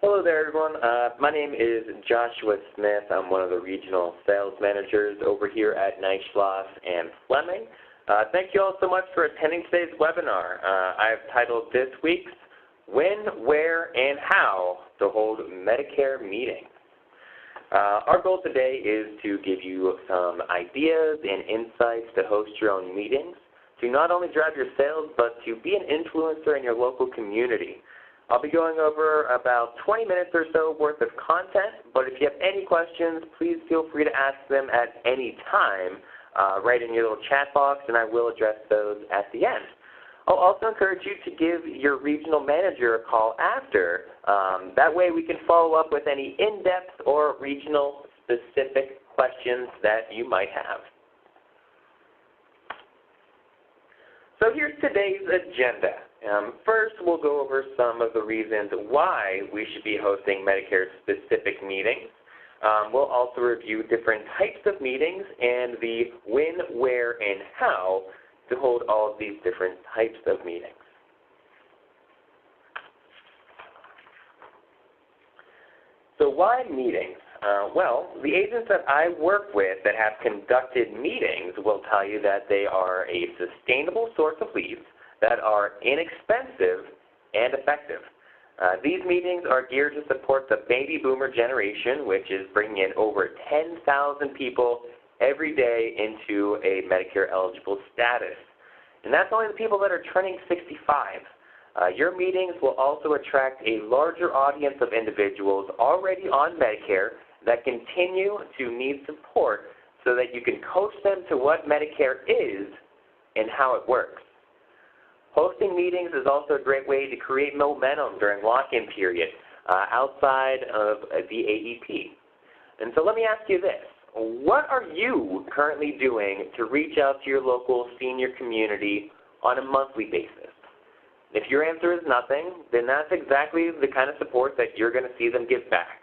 Hello there, everyone. My name is Joshua Smith. I'm one of the regional sales managers over here at Neishloss and Fleming. Thank you all so much for attending today's webinar. I've titled this week's When, Where, and How to Hold Medicare Meetings. Our goal today is to give you some ideas and insights to host your own meetings, to not only drive your sales, but to be an influencer in your local community. I'll be going over about 20 minutes or so worth of content, but if you have any questions, please feel free to ask them at any time right in your little chat box, and I will address those at the end. I'll also encourage you to give your regional manager a call after. That way we can follow up with any in-depth or regional specific questions that you might have. So here's today's agenda. First, we'll go over some of the reasons why we should be hosting Medicare-specific meetings. We'll also review different types of meetings and the when, where, and how to hold all of these different types of meetings. So why meetings? Well, the agents that I work with that have conducted meetings will tell you that they are a sustainable source of leads that are inexpensive and effective. These meetings are geared to support the baby boomer generation, which is bringing in over 10,000 people every day into a Medicare eligible status. And that's only the people that are turning 65. Your meetings will also attract a larger audience of individuals already on Medicare that continue to need support so that you can coach them to what Medicare is and how it works. Hosting meetings is also a great way to create momentum during lock-in period outside of the AEP. And so let me ask you this. What are you currently doing to reach out to your local senior community on a monthly basis? If your answer is nothing, then that's exactly the kind of support that you're going to see them give back.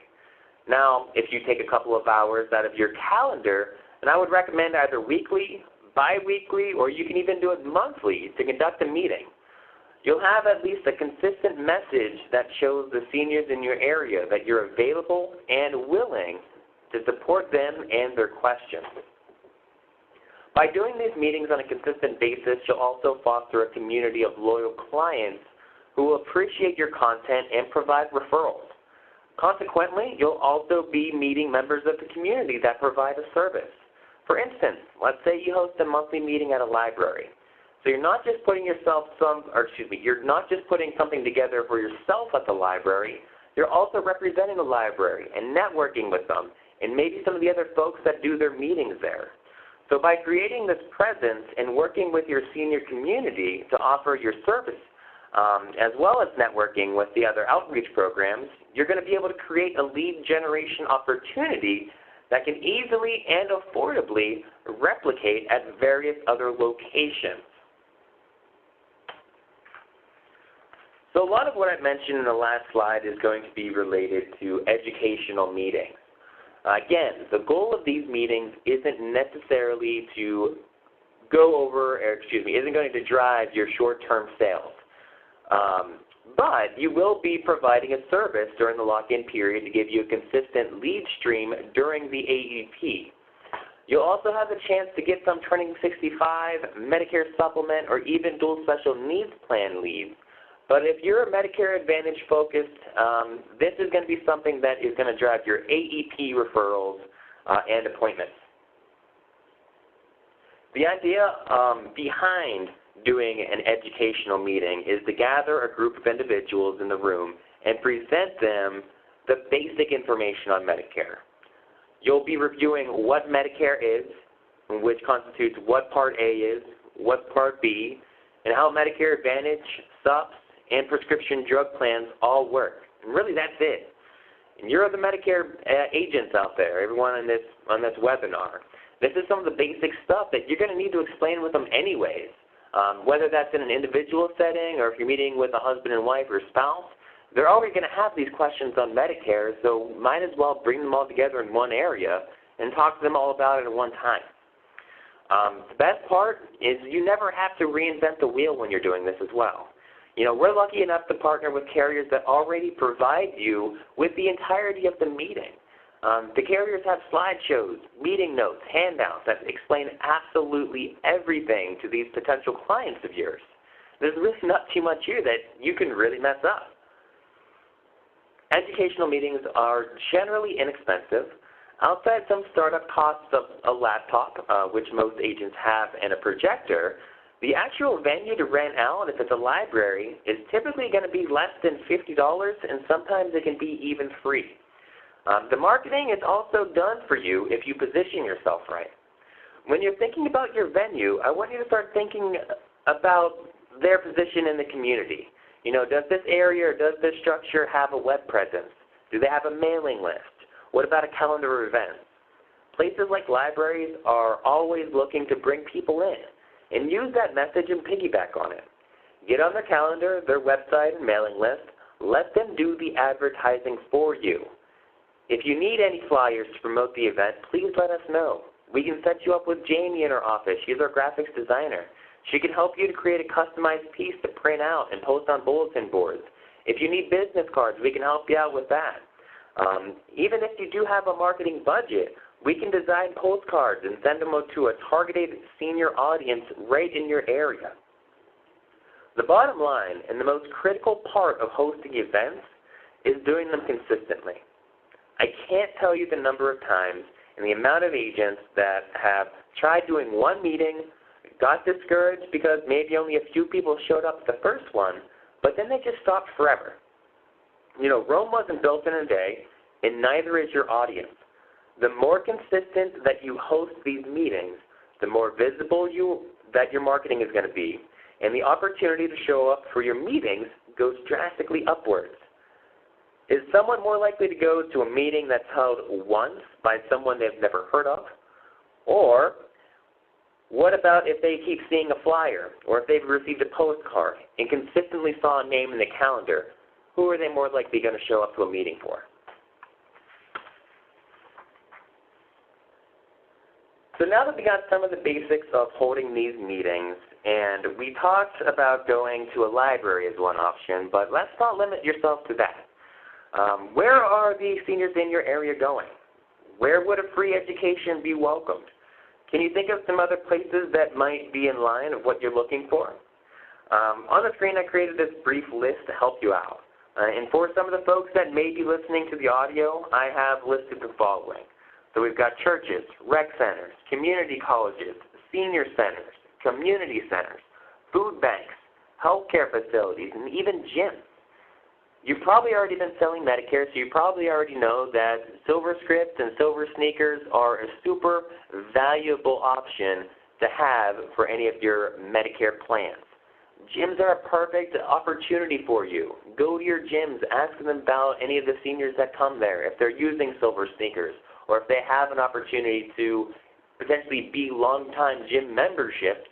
Now, if you take a couple of hours out of your calendar, then I would recommend either weekly, bi-weekly, or you can even do it monthly to conduct a meeting. You'll have at least a consistent message that shows the seniors in your area that you're available and willing to support them and their questions. By doing these meetings on a consistent basis, you'll also foster a community of loyal clients who will appreciate your content and provide referrals. Consequently, you'll also be meeting members of the community that provide a service. For instance, let's say you host a monthly meeting at a library. So you're not just putting you're not just putting something together for yourself at the library, you're also representing the library and networking with them and maybe some of the other folks that do their meetings there. So by creating this presence and working with your senior community to offer your service, as well as networking with the other outreach programs, you're going to be able to create a lead generation opportunity that can easily and affordably replicate at various other locations. So a lot of what I mentioned in the last slide is going to be related to educational meetings. Again, the goal of these meetings isn't necessarily to isn't going to drive your short-term sales. But you will be providing a service during the lock-in period to give you a consistent lead stream during the AEP. You'll also have the chance to get some turning 65, Medicare supplement, or even dual special needs plan leads. But if you're a Medicare Advantage focused, this is going to be something that is going to drive your AEP referrals and appointments. The idea behind doing an educational meeting is to gather a group of individuals in the room and present them the basic information on Medicare. You'll be reviewing what Medicare is, which constitutes what Part A is, what Part B, and how Medicare Advantage, SUPs, and prescription drug plans all work. And really, that's it. And you're the Medicare agents out there, everyone on this webinar. This is some of the basic stuff that you're going to need to explain with them anyways. Whether that's in an individual setting or if you're meeting with a husband and wife or spouse, they're already going to have these questions on Medicare, so might as well bring them all together in one area and talk to them all about it at one time. The best part is you never have to reinvent the wheel when you're doing this as well. We're lucky enough to partner with carriers that already provide you with the entirety of the meeting. The carriers have slideshows, meeting notes, handouts that explain absolutely everything to these potential clients of yours. There's really not too much here that you can really mess up. Educational meetings are generally inexpensive. Outside some startup costs of a laptop, which most agents have, and a projector, the actual venue to rent out, if it's a library, is typically going to be less than $50, and sometimes it can be even free. The marketing is also done for you if you position yourself right. When you're thinking about your venue, I want you to start thinking about their position in the community. Does this area or does this structure have a web presence? Do they have a mailing list? What about a calendar of events? Places like libraries are always looking to bring people in, and use that message and piggyback on it. Get on their calendar, their website, and mailing list. Let them do the advertising for you. If you need any flyers to promote the event, please let us know. We can set you up with Jamie in our office. She's our graphics designer. She can help you to create a customized piece to print out and post on bulletin boards. If you need business cards, we can help you out with that. Even if you do have a marketing budget, we can design postcards and send them to a targeted senior audience right in your area. The bottom line and the most critical part of hosting events is doing them consistently. I can't tell you the number of times and the amount of agents that have tried doing one meeting, got discouraged because maybe only a few people showed up at the first one, but then they just stopped forever. Rome wasn't built in a day, and neither is your audience. The more consistent that you host these meetings, the more visible that your marketing is going to be, and the opportunity to show up for your meetings goes drastically upwards. Is someone more likely to go to a meeting that's held once by someone they've never heard of? Or what about if they keep seeing a flyer, or if they've received a postcard and consistently saw a name in the calendar? Who are they more likely going to show up to a meeting for? So now that we got some of the basics of holding these meetings, and we talked about going to a library as one option, but let's not limit yourself to that. Where are the seniors in your area going? Where would a free education be welcomed? Can you think of some other places that might be in line of what you're looking for? On the screen, I created this brief list to help you out. And for some of the folks that may be listening to the audio, I have listed the following. So we've got churches, rec centers, community colleges, senior centers, community centers, food banks, healthcare facilities, and even gyms. You've probably already been selling Medicare, so you probably already know that Silver Scripts and Silver Sneakers are a super valuable option to have for any of your Medicare plans. Gyms are a perfect opportunity for you. Go to your gyms, ask them about any of the seniors that come there, if they're using Silver Sneakers, or if they have an opportunity to potentially be long-time gym memberships.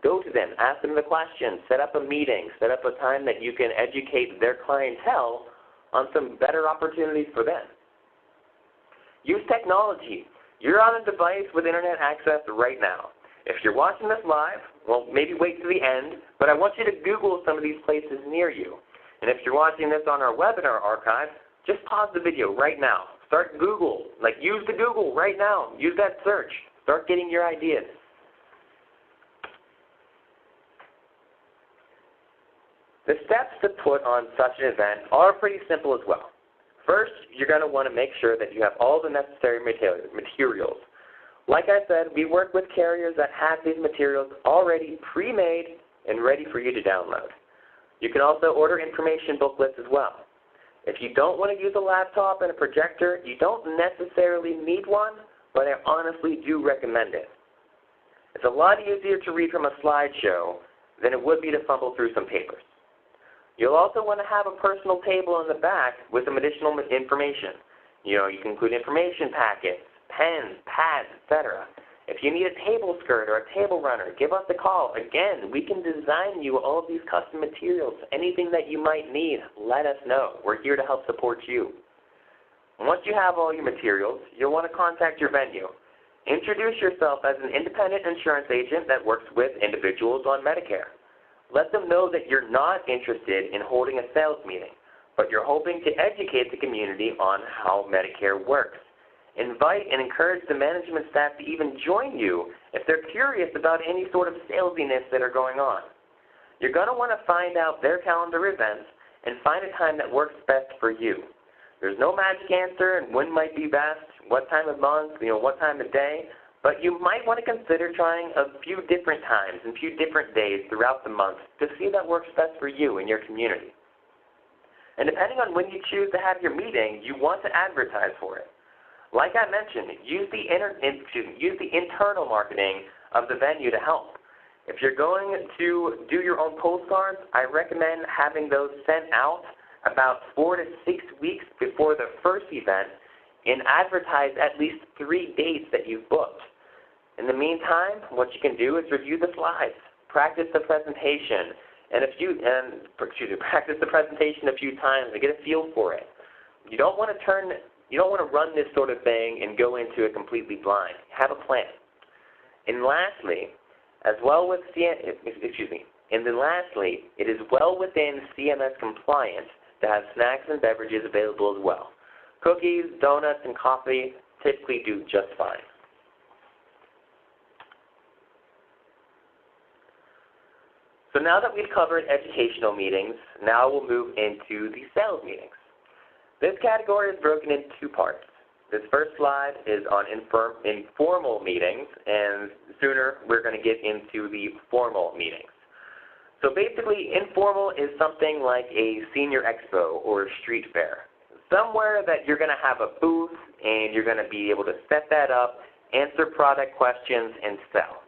Go to them, ask them the questions, set up a meeting, set up a time that you can educate their clientele on some better opportunities for them. Use technology. You're on a device with internet access right now. If you're watching this live, well, maybe wait to the end, but I want you to Google some of these places near you. And if you're watching this on our webinar archive, just pause the video right now. Start Google. Use the Google right now. Use that search. Start getting your ideas. The steps to put on such an event are pretty simple as well. First, you're going to want to make sure that you have all the necessary materials. Like I said, we work with carriers that have these materials already pre-made and ready for you to download. You can also order information booklets as well. If you don't want to use a laptop and a projector, you don't necessarily need one, but I honestly do recommend it. It's a lot easier to read from a slideshow than it would be to fumble through some papers. You'll also want to have a personal table in the back with some additional information. You can include information packets, pens, pads, etc. If you need a table skirt or a table runner, give us a call. Again, we can design you all of these custom materials. Anything that you might need, let us know. We're here to help support you. And once you have all your materials, you'll want to contact your venue. Introduce yourself as an independent insurance agent that works with individuals on Medicare. Let them know that you're not interested in holding a sales meeting, but you're hoping to educate the community on how Medicare works. Invite and encourage the management staff to even join you if they're curious about any sort of salesiness that are going on. You're going to want to find out their calendar events and find a time that works best for you. There's no magic answer and when might be best, what time of month, what time of day, but you might want to consider trying a few different times and a few different days throughout the month to see that works best for you and your community. And depending on when you choose to have your meeting, you want to advertise for it. Like I mentioned, use the internal marketing of the venue to help. If you're going to do your own postcards, I recommend having those sent out about 4 to 6 weeks before the first event and advertise at least 3 dates that you've booked. In the meantime, what you can do is review the slides, practice the presentation, practice the presentation a few times and get a feel for it. You don't want to run this sort of thing and go into it completely blind. Have a plan. And lastly, it is well within CMS compliance to have snacks and beverages available as well. Cookies, donuts, and coffee typically do just fine. So now that we've covered educational meetings, now we'll move into the sales meetings. This category is broken into 2 parts. This first slide is on informal meetings, and sooner we're going to get into the formal meetings. So basically, informal is something like a senior expo or a street fair, somewhere that you're going to have a booth and you're going to be able to set that up, answer product questions, and sell.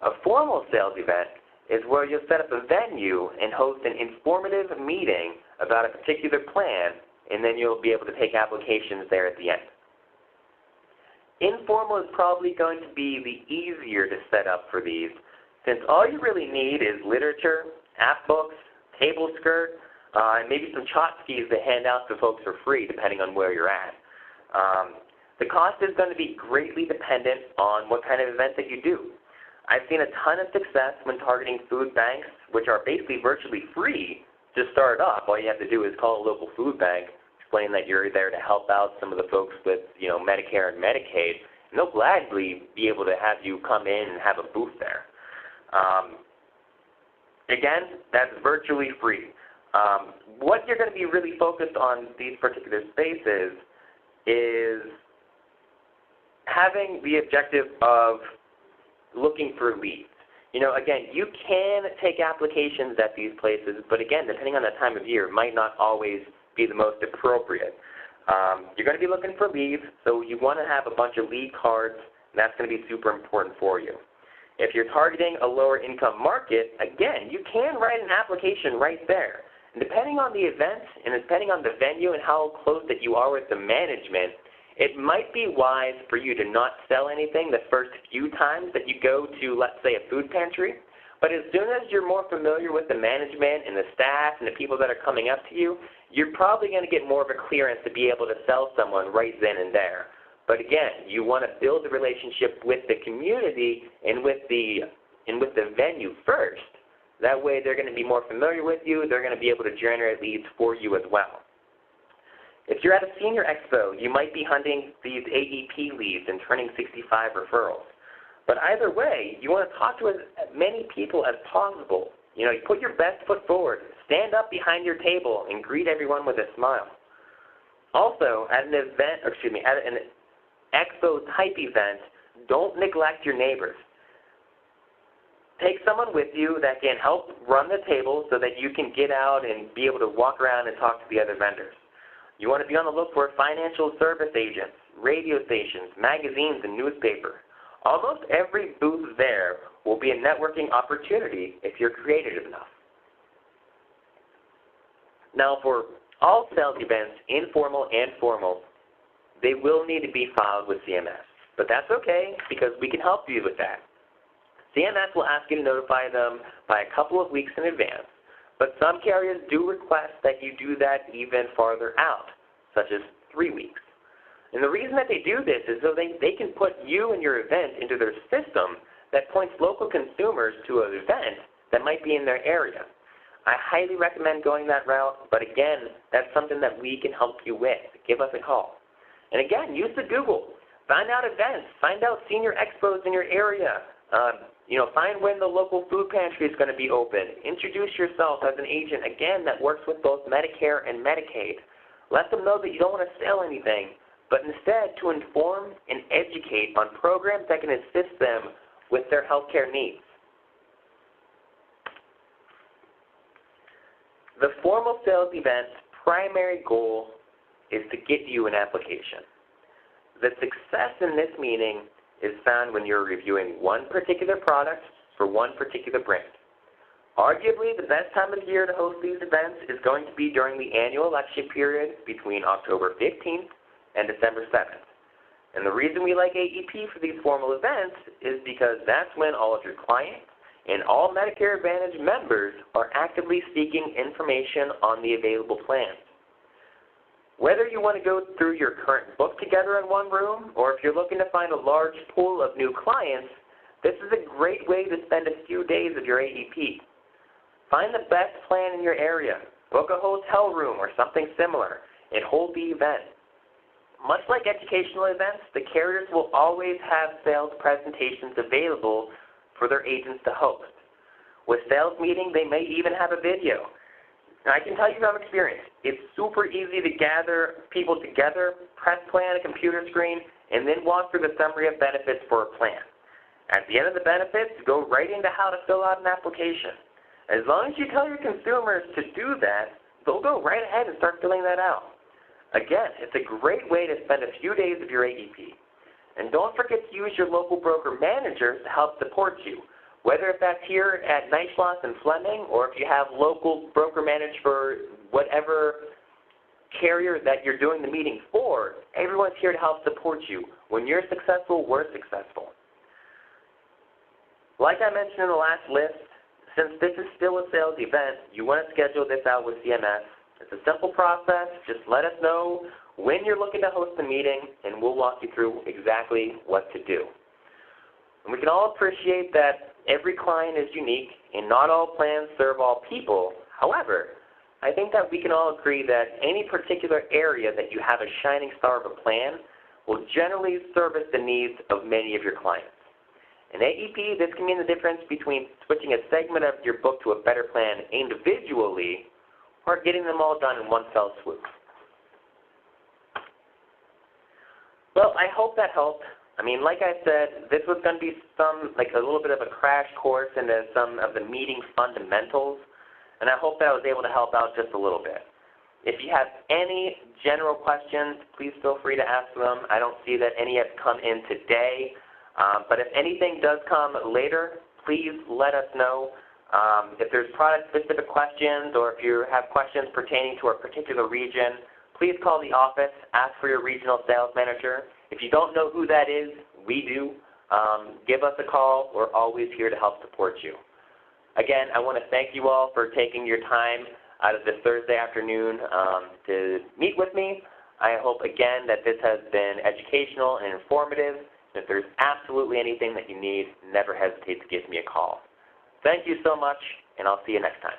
A formal sales event is where you'll set up a venue and host an informative meeting about a particular plan, and then you'll be able to take applications there at the end. Informal is probably going to be the easier to set up for these, since all you really need is literature, app books, table skirt, and maybe some tchotchkes to hand out to folks for free, depending on where you're at. The cost is going to be greatly dependent on what kind of event that you do. I've seen a ton of success when targeting food banks, which are basically virtually free to start up. All you have to do is call a local food bank, explain that you're there to help out some of the folks with, Medicare and Medicaid, and they'll gladly be able to have you come in and have a booth there. Again, that's virtually free. What you're going to be really focused on these particular spaces is having the objective of looking for leads. Again, you can take applications at these places, but again, depending on the time of year, it might not always be the most appropriate. You're going to be looking for leads, so you want to have a bunch of lead cards, and that's going to be super important for you. If you're targeting a lower income market, again, you can write an application right there. And depending on the event and depending on the venue and how close that you are with the management, it might be wise for you to not sell anything the first few times that you go to, let's say, a food pantry. But as soon as you're more familiar with the management and the staff and the people that are coming up to you, you're probably going to get more of a clearance to be able to sell someone right then and there. But again, you want to build a relationship with the community and with the venue first. That way they're going to be more familiar with you. They're going to be able to generate leads for you as well. If you're at a senior expo, you might be hunting these AEP leads and turning 65 referrals. But either way, you want to talk to as many people as possible. You put your best foot forward, stand up behind your table, and greet everyone with a smile. Also, at an expo-type event, don't neglect your neighbors. Take someone with you that can help run the table so that you can get out and be able to walk around and talk to the other vendors. You want to be on the look for financial service agents, radio stations, magazines, and newspaper. Almost every booth there will be a networking opportunity if you're creative enough. Now, for all sales events, informal and formal, they will need to be filed with CMS. But that's okay, because we can help you with that. CMS will ask you to notify them by a couple of weeks in advance, but some carriers do request that you do that even farther out, such as 3 weeks. And the reason that they do this is so they can put you and your event into their system that points local consumers to an event that might be in their area. I highly recommend going that route, but again, that's something that we can help you with. Give us a call. And again, use the Google. Find out events. Find out senior expos in your area. Find when the local food pantry is going to be open. Introduce yourself as an agent, again, that works with both Medicare and Medicaid. Let them know that you don't want to sell anything, but instead to inform and educate on programs that can assist them with their healthcare needs. The formal sales event's primary goal is to get you an application. The success in this meeting is found when you're reviewing one particular product for one particular brand. Arguably, the best time of year to host these events is going to be during the annual election period between October 15th and December 7th. And the reason we like AEP for these formal events is because that's when all of your clients and all Medicare Advantage members are actively seeking information on the available plans. Whether you want to go through your current book together in one room, or if you're looking to find a large pool of new clients, this is a great way to spend a few days of your AEP. Find the best plan in your area. Book a hotel room or something similar and hold the event. Much like educational events, the carriers will always have sales presentations available for their agents to host. With sales meeting, they may even have a video. Now, I can tell you from experience, it's super easy to gather people together, press play on a computer screen, and then walk through the summary of benefits for a plan. At the end of the benefits, go right into how to fill out an application. As long as you tell your consumers to do that, they'll go right ahead and start filling that out. Again, it's a great way to spend a few days of your AEP. And don't forget to use your local broker managers to help support you. Whether if that's here at Neishloss and Fleming, or if you have local broker manage for whatever carrier that you're doing the meeting for, everyone's here to help support you. When you're successful, we're successful. Like I mentioned in the last list, since this is still a sales event, you want to schedule this out with CMS. It's a simple process. Just let us know when you're looking to host the meeting, and we'll walk you through exactly what to do. And we can all appreciate that every client is unique, and not all plans serve all people. However, I think that we can all agree that any particular area that you have a shining star of a plan will generally service the needs of many of your clients. In AEP, this can mean the difference between switching a segment of your book to a better plan individually or getting them all done in one fell swoop. Well, I hope that helped. I mean, like I said, this was going to be a little bit of a crash course into some of the meeting fundamentals, and I hope that I was able to help out just a little bit. If you have any general questions, please feel free to ask them. I don't see that any have come in today, but if anything does come later, please let us know. If there's product-specific questions or if you have questions pertaining to a particular region, please call the office, ask for your regional sales manager. If you don't know who that is, we do. Give us a call. We're always here to help support you. Again, I want to thank you all for taking your time out of this Thursday afternoon to meet with me. I hope, again, that this has been educational and informative. If there's absolutely anything that you need, never hesitate to give me a call. Thank you so much, and I'll see you next time.